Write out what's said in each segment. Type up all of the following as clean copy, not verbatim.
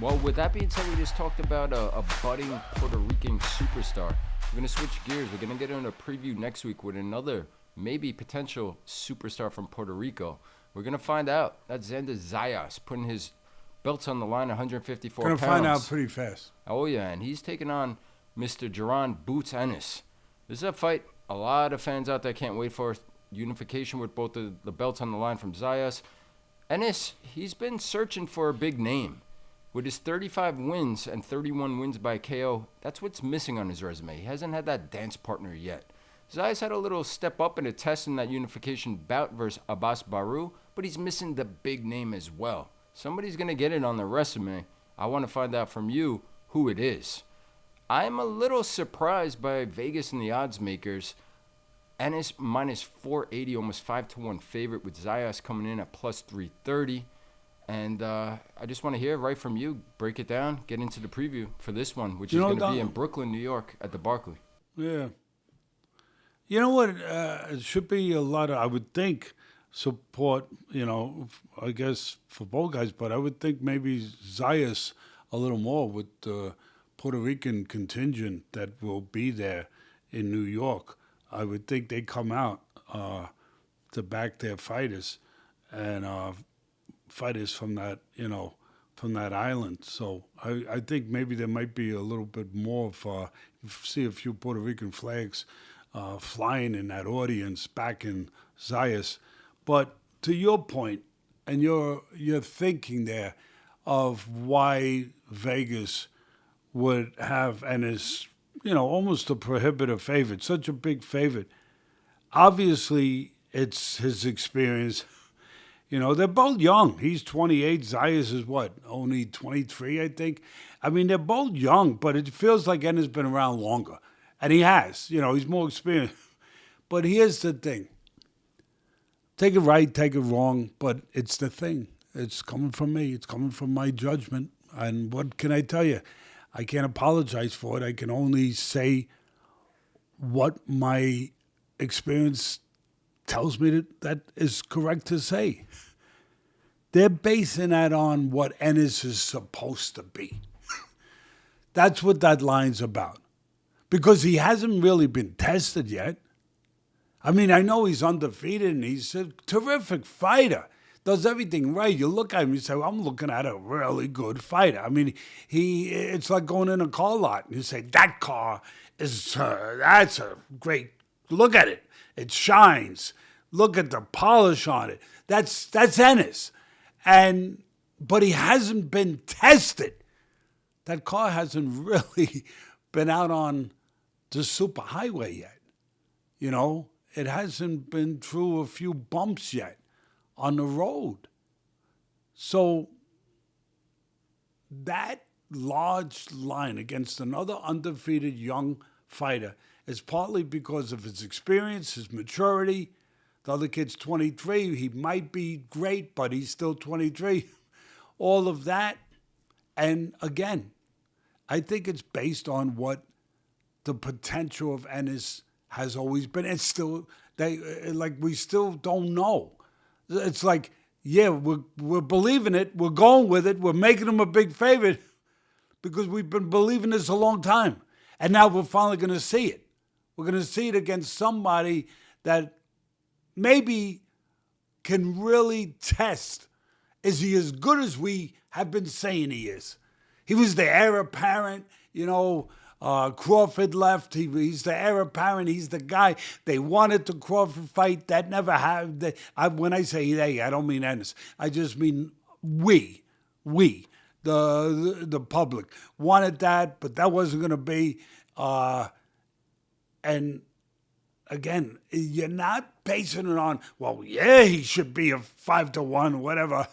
Well, with that being said, we just talked about a budding Puerto Rican superstar. We're going to switch gears. We're going to get into a preview next week with another maybe potential superstar from Puerto Rico. We're going to find out. That's Xander Zayas putting his belts on the line, 154 Gonna pounds. find out pretty fast. Oh, yeah, and he's taking on Mr. Jaron Ennis. This is a fight a lot of fans out there can't wait for. Unification with both the belts on the line from Zayas. Ennis, he's been searching for a big name. With his 35 wins and 31 wins by KO, that's what's missing on his resume. He hasn't had that dance partner yet. Zayas had a little step up in a test in that unification bout versus Abbas Baru, but he's missing the big name as well. Somebody's going to get it on the resume. I want to find out from you who it is. I'm a little surprised by Vegas and the odds makers. Ennis minus 480, almost 5-1 favorite, with Zayas coming in at plus 330. And I just want to hear right from you. Break it down. Get into the preview for this one, which is going to be in Brooklyn, New York, at the Barclay. Yeah. You know what? It should be a lot of, I would think, support, I guess, for both guys. But I would think maybe Zayas a little more with the Puerto Rican contingent that will be there in New York. I would think they come out to back their fighters and fighters from that, from that island. So I think maybe there might be a little bit more of, see a few Puerto Rican flags flying in that audience back in Zayas. But to your point, and your thinking there of why Vegas would have, and is, almost a prohibitive favorite, such a big favorite. Obviously, it's his experience. They're both young. He's 28. Zayas is what? Only 23, I think. I mean, they're both young, but it feels like Ennis has been around longer. And he has. He's more experienced. But here's the thing. Take it right, take it wrong, but it's the thing. It's coming from me. It's coming from my judgment. And what can I tell you? I can't apologize for it. I can only say what my experience tells me that is correct to say. They're basing that on what Ennis is supposed to be. That's what that line's about. Because he hasn't really been tested yet. I mean, I know he's undefeated and he's a terrific fighter. Does everything right. You look at him, you say, well, I'm looking at a really good fighter. I mean, it's like going in a car lot and you say, that car is, that's a great, look at it. It shines. Look at the polish on it. That's Ennis. But he hasn't been tested. That car hasn't really been out on the superhighway yet. It hasn't been through a few bumps yet on the road. So that large line against another undefeated young fighter is partly because of his experience, his maturity. The other kid's 23. He might be great, but he's still 23. All of that. And again, I think it's based on what the potential of Ennis has always been. It's still, we still don't know. It's like, yeah, we're believing it. We're going with it. We're making him a big favorite because we've been believing this a long time. And now we're finally going to see it. We're going to see it against somebody that maybe can really test. Is he as good as we have been saying he is? He was the heir apparent, Crawford left. He's the heir apparent. He's the guy. They wanted the Crawford fight. That never happened. When I say they, I don't mean Ennis. I just mean we, the public, wanted that, but that wasn't going to be. And again, you're not basing it on, well, yeah, he should be a 5-1, whatever,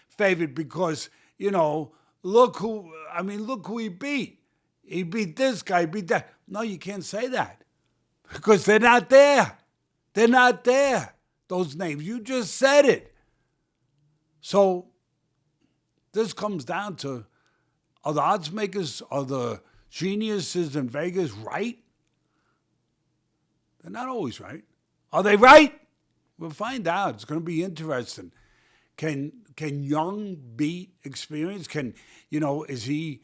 favorite because, look who he beat. He beat this guy, beat that. No, you can't say that because they're not there. They're not there, those names. You just said it. So this comes down to, are the odds makers, are the geniuses in Vegas right? They're not always right. Are they right? We'll find out. It's going to be interesting Can Young beat experience? Is he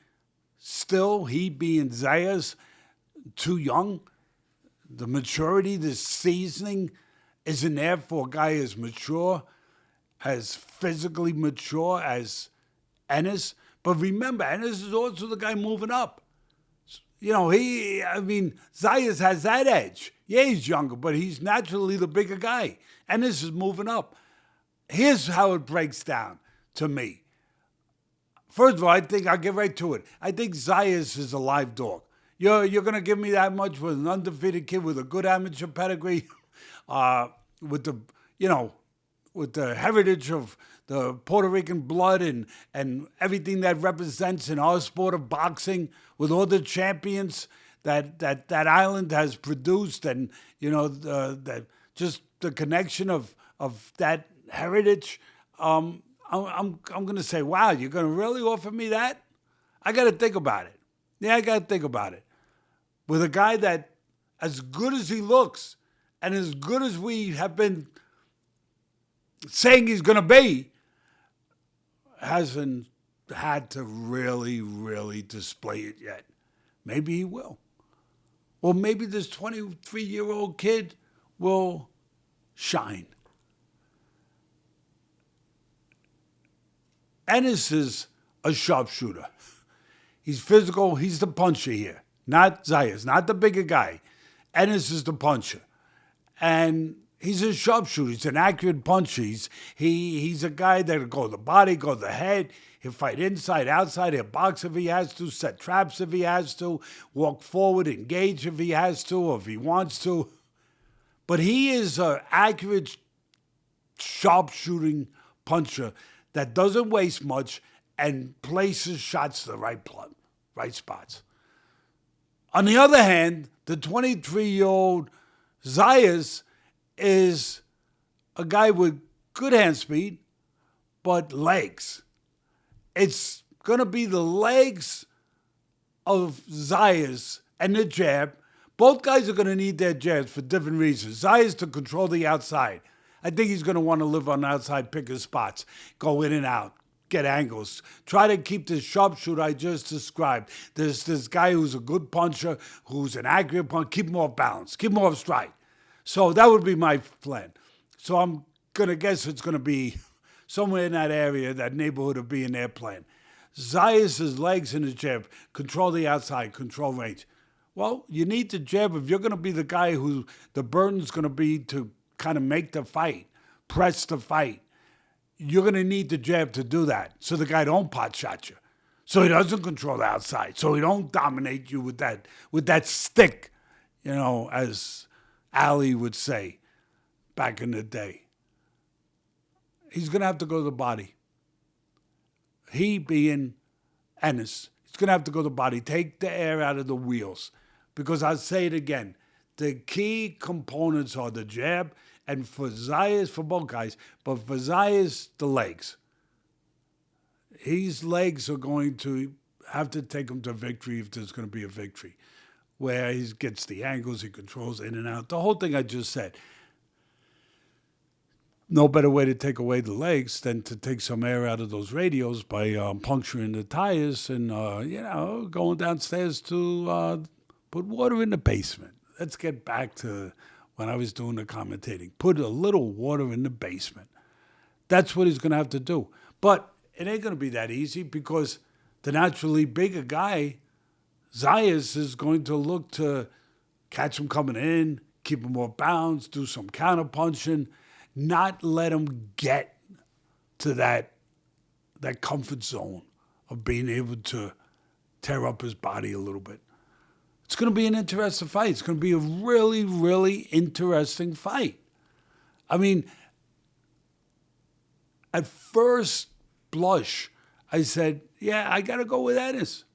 being Zayas, too young? The maturity, the seasoning isn't there for a guy as mature, as physically mature as Ennis. But remember, Ennis is also the guy moving up. Zayas has that edge. Yeah, he's younger, but he's naturally the bigger guy. Ennis is moving up. Here's how it breaks down to me. First of all, I'll get right to it. I think Zayas is a live dog. You're going to give me that much with an undefeated kid with a good amateur pedigree, with the heritage of the Puerto Rican blood and everything that represents in our sport of boxing, with all the champions that island has produced, and just the connection of that heritage. I'm going to say, wow, you're going to really offer me that? I got to think about it. Yeah, I got to think about it. With a guy that, as good as he looks, and as good as we have been saying he's going to be, hasn't had to really, really display it yet. Maybe he will. Or maybe this 23-year-old kid will shine. Ennis is a sharpshooter. He's physical. He's the puncher here. Not Zayas, not the bigger guy. Ennis is the puncher. And he's a sharpshooter. He's an accurate puncher. He's a guy that'll go to the body, go to the head. He'll fight inside, outside. He'll box if he has to, set traps if he has to, walk forward, engage if he has to or if he wants to. But he is an accurate, sharpshooting puncher that doesn't waste much and places shots to the right spots. On the other hand, the 23-year-old Zayas is a guy with good hand speed, but legs. It's going to be the legs of Zayas and the jab. Both guys are going to need their jabs for different reasons. Zayas to control the outside. I think he's going to want to live on the outside, pick his spots, go in and out, get angles. Try to keep this sharpshooter I just described. There's this guy who's a good puncher, who's an accurate puncher. Keep him off balance. Keep him off strike. So that would be my plan. So I'm going to guess it's going to be somewhere in that area, that neighborhood of being their plan. Zayas' legs and his jab, control the outside, control range. Well, you need the jab if you're going to be the guy who the burden's going to be to kind of make the fight, press the fight. You're going to need the jab to do that so the guy don't pot shot you, so he doesn't control the outside, so he don't dominate you with that stick, as Ali would say back in the day. He's going to have to go to the body. He being Ennis, he's going to have to go to the body, take the air out of the wheels, because I'll say it again, the key components are the jab, and for Zayas, for both guys, but for Zayas, the legs. His legs are going to have to take him to victory if there's going to be a victory, where he gets the angles, he controls in and out. The whole thing I just said. No better way to take away the legs than to take some air out of those radios by puncturing the tires and, going downstairs to put water in the basement. Let's get back to when I was doing the commentating. Put a little water in the basement. That's what he's going to have to do. But it ain't going to be that easy because the naturally bigger guy, Zayas, is going to look to catch him coming in, keep him off bounds, do some counter punching, not let him get to that comfort zone of being able to tear up his body a little bit. It's going to be an interesting fight. It's going to be a really, really interesting fight. I mean, at first blush, I said, yeah, I got to go with Ennis.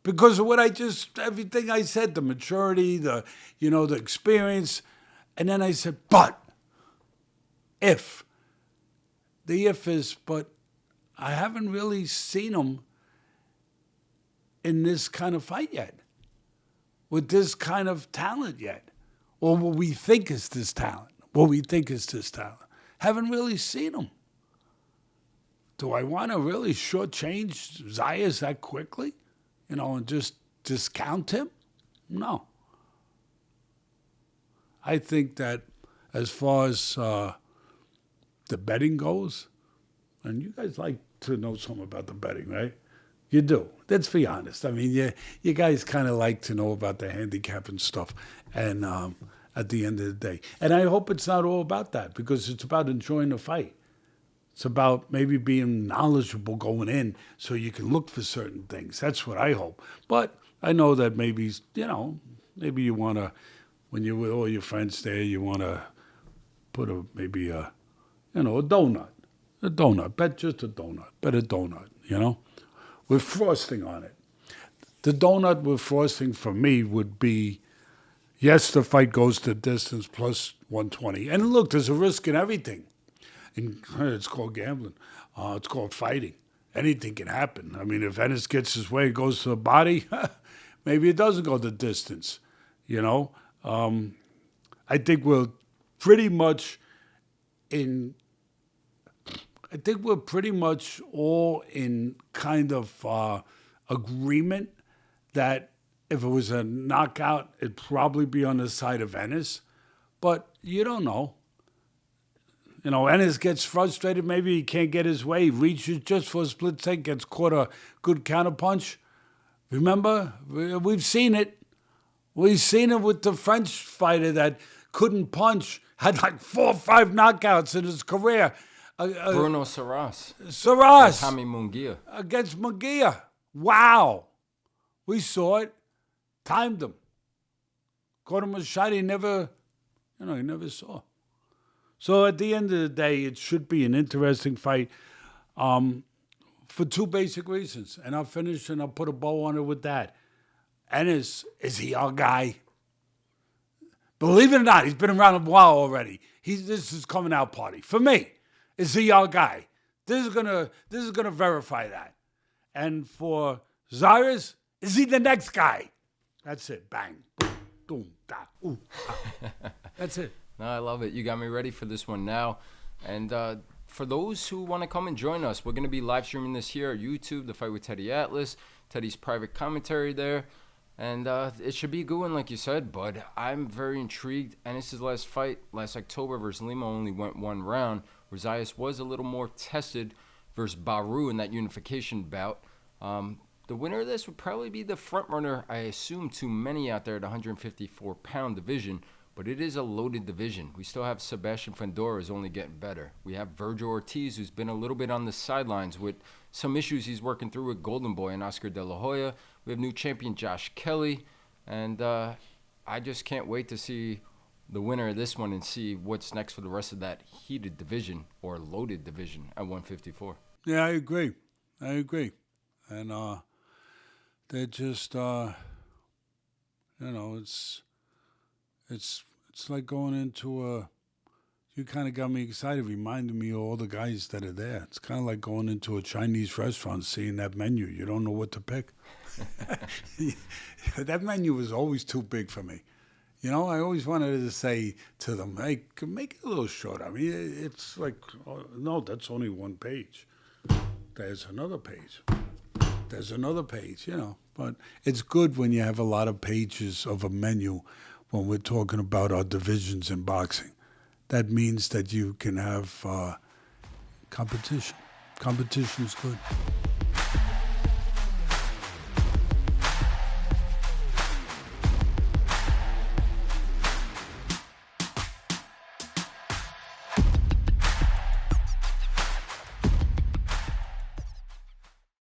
Because of everything I said, the maturity, the experience. And then I said, but if. The if is, but I haven't really seen him in this kind of fight yet. With this kind of talent yet. Or what we think is this talent. Haven't really seen him. do I want to really shortchange Zayas that quickly? And just discount him? No. I think that as far as the betting goes, and you guys like to know something about the betting, right? You do. Let's be honest. I mean, you guys kind of like to know about the handicap and stuff. And at the end of the day. And I hope it's not all about that, because it's about enjoying the fight. It's about maybe being knowledgeable going in so you can look for certain things. That's what I hope. But I know that maybe you want to, when you're with all your friends there, you want to put maybe a donut. A donut. Bet just a donut. Bet a donut, with frosting on it. The donut with frosting for me would be, yes, the fight goes the distance plus 120. And look, there's a risk in everything. And it's called gambling. It's called fighting. Anything can happen. I mean, if Ennis gets his way, goes to the body, maybe it doesn't go the distance. I think we're pretty much all in kind of agreement that if it was a knockout, it'd probably be on the side of Ennis. But you don't know. Ennis gets frustrated. Maybe he can't get his way. He reaches just for a split second, gets caught a good counterpunch. Remember? We've seen it. We've seen it with the French fighter that couldn't punch, had like 4 or 5 knockouts in his career. Bruno Saras. Tommy Munguia. Against Munguia. Wow. We saw it. Timed him. Caught him a shot he never saw. So at the end of the day, it should be an interesting fight for 2 basic reasons. And I'll finish and I'll put a bow on it with that. Ennis, is he our guy? Believe it or not, he's been around a while already. This is coming out party. For me, is he our guy? This is gonna verify that. And for Zayas, is he the next guy? That's it. Bang. Boom. Da. Ooh. That's it. No, I love it. You got me ready for this one now. And for those who want to come and join us, we're going to be live streaming this here at YouTube, The Fight with Teddy Atlas, Teddy's private commentary there. And it should be a good one, like you said, bud. I'm very intrigued. Ennis' last fight, last October versus Lima, only went 1 round. Where Zayas was a little more tested versus Baru in that unification bout. The winner of this would probably be the front runner, I assume, to many out there at 154-pound division. But it is a loaded division. We still have Sebastian Fundora is only getting better. We have Virgil Ortiz, who's been a little bit on the sidelines with some issues he's working through with Golden Boy and Oscar De La Hoya. We have new champion Josh Kelly. And I just can't wait to see the winner of this one and see what's next for the rest of that heated division or loaded division at 154. Yeah, I agree. And they're just, It's like going into you kind of got me excited, reminding me of all the guys that are there. It's kind of like going into a Chinese restaurant, seeing that menu. You don't know what to pick. That menu was always too big for me. I always wanted to say to them, hey, make it a little short. I mean, it's like, no, that's only 1 page. There's another page. But it's good when you have a lot of pages of a menu when we're talking about our divisions in boxing. That means that you can have competition. Competition is good.